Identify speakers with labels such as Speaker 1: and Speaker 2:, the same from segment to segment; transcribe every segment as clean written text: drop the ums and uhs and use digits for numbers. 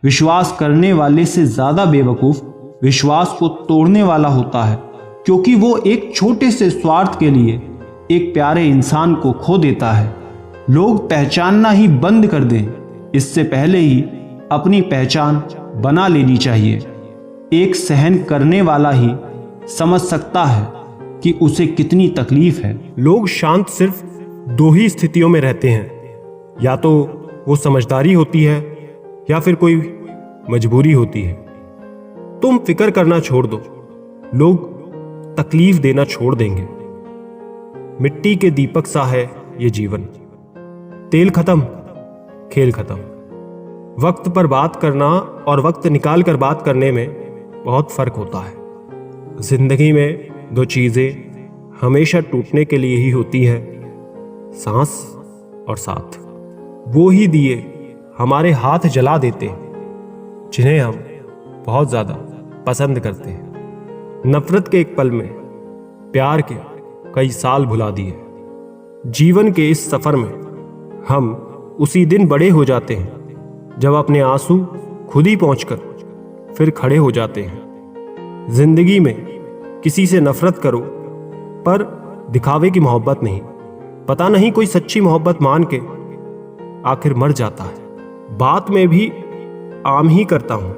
Speaker 1: विश्वास करने वाले से ज्यादा बेवकूफ विश्वास को तोड़ने वाला होता है, क्योंकि वो एक छोटे से स्वार्थ के लिए एक प्यारे इंसान को खो देता है। लोग पहचानना ही बंद कर दें, इससे पहले ही अपनी पहचान बना लेनी चाहिए। एक सहन करने वाला ही समझ सकता है कि उसे कितनी तकलीफ है।
Speaker 2: लोग शांत सिर्फ दो ही स्थितियों में रहते हैं, या तो वो समझदारी होती है या फिर कोई मजबूरी होती है। तुम फिक्र करना छोड़ दो, लोग तकलीफ देना छोड़ देंगे। मिट्टी के दीपक सा है ये जीवन, तेल खत्म, खेल खत्म। वक्त पर बात करना और वक्त निकाल कर बात करने में बहुत फर्क होता है। जिंदगी में दो चीजें हमेशा टूटने के लिए ही होती है, सांस और साथ। वो ही दिए हमारे हाथ जला देते हैं जिन्हें हम बहुत ज्यादा पसंद करते हैं। नफरत के एक पल में प्यार के कई साल भुला दिए। जीवन के इस सफर में हम उसी दिन बड़े हो जाते हैं जब अपने आंसू खुद ही पहुंचकर फिर खड़े हो जाते हैं। जिंदगी में किसी से नफरत करो, पर दिखावे की मोहब्बत नहीं। पता नहीं कोई सच्ची मोहब्बत मान के आखिर मर जाता है। बात में भी आम ही करता हूं,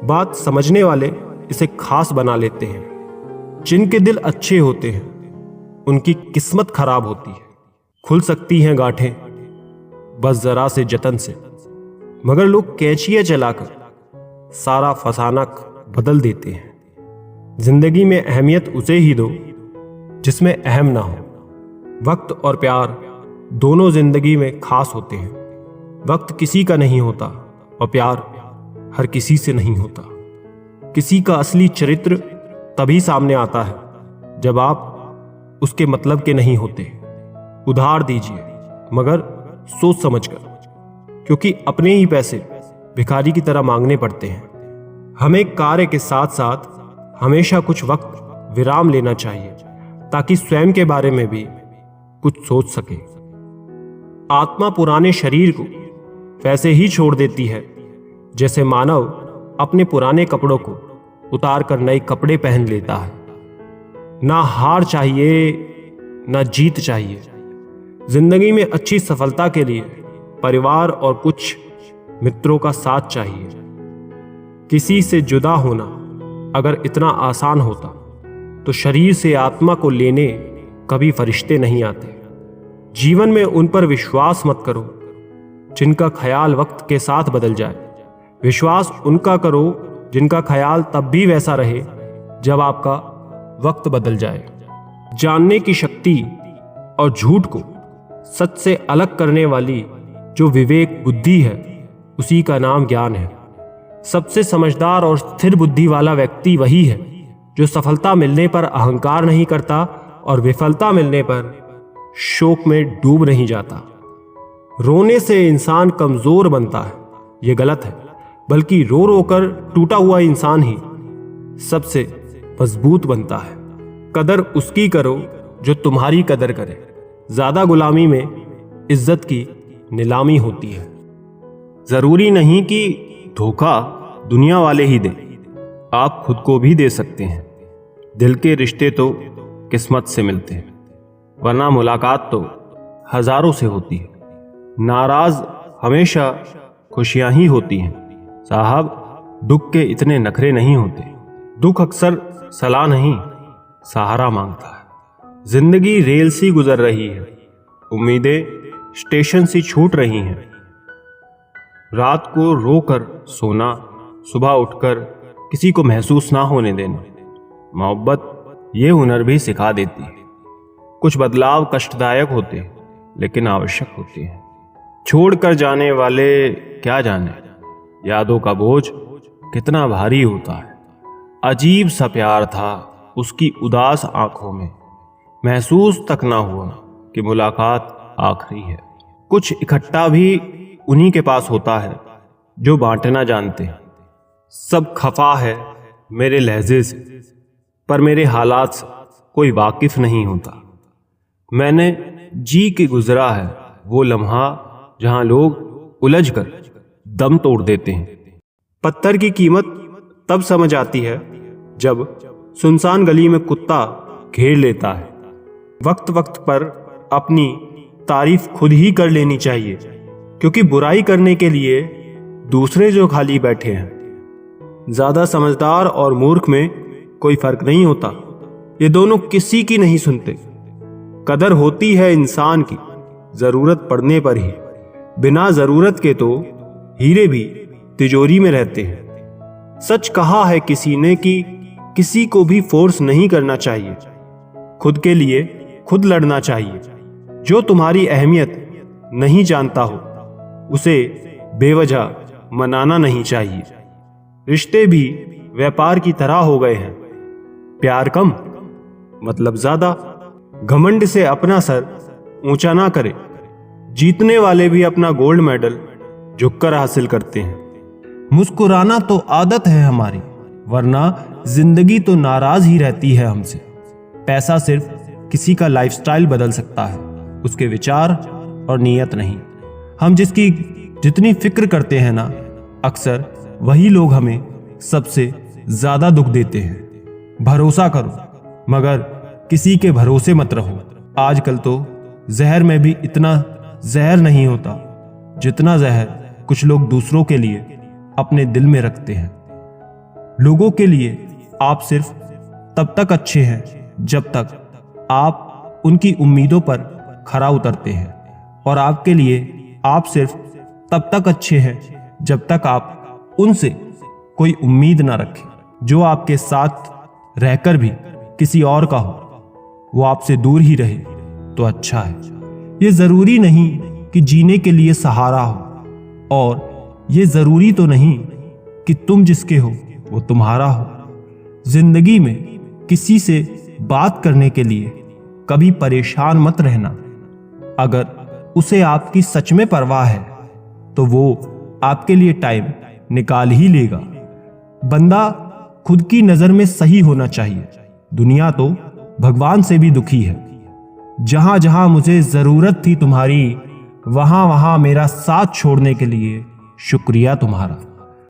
Speaker 2: बात समझने वाले इसे खास बना लेते हैं। जिनके दिल अच्छे होते हैं उनकी किस्मत खराब होती है। खुल सकती हैं गांठें बस जरा से जतन से, मगर लोग कैचियां चलाकर सारा फसाना बदल देते हैं। जिंदगी में अहमियत उसे ही दो जिसमें अहम ना हो। वक्त और प्यार दोनों जिंदगी में खास होते हैं। वक्त किसी का नहीं होता और प्यार हर किसी से नहीं होता। किसी का असली चरित्र तभी सामने आता है जब आप उसके मतलब के नहीं होते। उधार दीजिए, मगर सोच समझकर, क्योंकि अपने ही पैसे भिखारी की तरह मांगने पड़ते हैं। हमें कार्य के साथ साथ हमेशा कुछ वक्त विराम लेना चाहिए ताकि स्वयं के बारे में भी कुछ सोच सके। आत्मा पुराने शरीर को वैसे ही छोड़ देती है जैसे मानव अपने पुराने कपड़ों को उतार कर नए कपड़े पहन लेता है। ना हार चाहिए ना जीत चाहिए। जिंदगी में अच्छी सफलता के लिए परिवार और कुछ मित्रों का साथ चाहिए। किसी से जुदा होना अगर इतना आसान होता तो शरीर से आत्मा को लेने कभी फरिश्ते नहीं आते। जीवन में उन पर विश्वास मत करो जिनका ख्याल वक्त के साथ बदल जाए। विश्वास उनका करो जिनका ख्याल तब भी वैसा रहे जब आपका वक्त बदल जाए। जानने की शक्ति और झूठ को सच से अलग करने वाली जो विवेक बुद्धि है, उसी का नाम ज्ञान है। सबसे समझदार और स्थिर बुद्धि वाला व्यक्ति वही है जो सफलता मिलने पर अहंकार नहीं करता और विफलता मिलने पर शोक में डूब नहीं जाता। रोने से इंसान कमजोर बनता है, यह गलत है, बल्कि रो रो कर टूटा हुआ इंसान ही सबसे मजबूत बनता है। कदर उसकी करो जो तुम्हारी कदर करे। ज्यादा गुलामी में इज्जत की नीलामी होती है। जरूरी नहीं कि धोखा दुनिया वाले ही दें, आप खुद को भी दे सकते हैं। दिल के रिश्ते तो किस्मत से मिलते हैं, वरना मुलाकात तो हजारों से होती है। नाराज हमेशा खुशियां ही होती हैं साहब, दुख के इतने नखरे नहीं होते। दुख अक्सर सलाह नहीं सहारा मांगता है। जिंदगी रेल सी गुजर रही है, उम्मीदें स्टेशन सी छूट रही हैं। रात को रोकर सोना, सुबह उठकर किसी को महसूस ना होने देना। मोहब्बत ये हुनर भी सिखा देती है। कुछ बदलाव कष्टदायक होते हैं लेकिन आवश्यक होते हैं। छोड़कर जाने वाले क्या जाने यादों का बोझ कितना भारी होता है। अजीब सा प्यार था उसकी उदास आंखों में, महसूस तक ना हुआ कि मुलाकात आखिरी है। कुछ इकट्ठा भी उन्हीं के पास होता है जो बांटना जानते हैं। सब खफा है मेरे लहजे से, पर मेरे हालात से कोई वाकिफ नहीं होता। मैंने जी के गुजरा है वो लम्हा जहां लोग उलझ कर दम तोड़ देते हैं। पत्थर की कीमत तब समझ आती है जब सुनसान गली में कुत्ता घेर लेता है। वक्त वक्त पर अपनी तारीफ खुद ही कर लेनी चाहिए, क्योंकि बुराई करने के लिए दूसरे जो खाली बैठे हैं। ज्यादा समझदार और मूर्ख में कोई फर्क नहीं होता, ये दोनों किसी की नहीं सुनते। कदर होती है इंसान की जरूरत पड़ने पर ही, बिना जरूरत के तो हीरे भी तिजोरी में रहते हैं। सच कहा है किसी ने कि किसी को भी फोर्स नहीं करना चाहिए, खुद के लिए खुद लड़ना चाहिए। जो तुम्हारी अहमियत नहीं जानता हो उसे बेवजह मनाना नहीं चाहिए। रिश्ते भी व्यापार की तरह हो गए हैं, प्यार कम मतलब ज्यादा। घमंड से अपना सर ऊंचा ना करे, जीतने वाले भी अपना गोल्ड मेडल झुककर हासिल करते हैं।
Speaker 1: मुस्कुराना तो आदत है हमारी, वरना जिंदगी तो नाराज ही रहती है हमसे। पैसा सिर्फ किसी का लाइफस्टाइल बदल सकता है, उसके विचार और नीयत नहीं। हम जिसकी जितनी फिक्र करते हैं ना, अक्सर वही लोग हमें सबसे ज्यादा दुख देते हैं। भरोसा करो मगर किसी के भरोसे मत रहो। आजकल तो जहर में भी इतना जहर नहीं होता जितना जहर कुछ लोग दूसरों के लिए अपने दिल में रखते हैं। लोगों के लिए आप सिर्फ तब तक अच्छे हैं जब तक आप उनकी उम्मीदों पर खरा उतरते हैं, और आपके लिए आप सिर्फ तब तक अच्छे हैं जब तक आप उनसे कोई उम्मीद ना रखें। जो आपके साथ रहकर भी किसी और का हो, वो आपसे दूर ही रहे तो अच्छा है। ये जरूरी नहीं कि जीने के लिए सहारा हो, और ये जरूरी तो नहीं कि तुम जिसके हो वो तुम्हारा हो। जिंदगी में किसी से बात करने के लिए कभी परेशान मत रहना। अगर उसे आपकी सच में परवाह है तो वो आपके लिए टाइम निकाल ही लेगा। बंदा खुद की नजर में सही होना चाहिए। दुनिया तो भगवान से भी दुखी है। जहां जहां मुझे जरूरत थी तुम्हारी, वहां वहां मेरा साथ छोड़ने के लिए शुक्रिया तुम्हारा।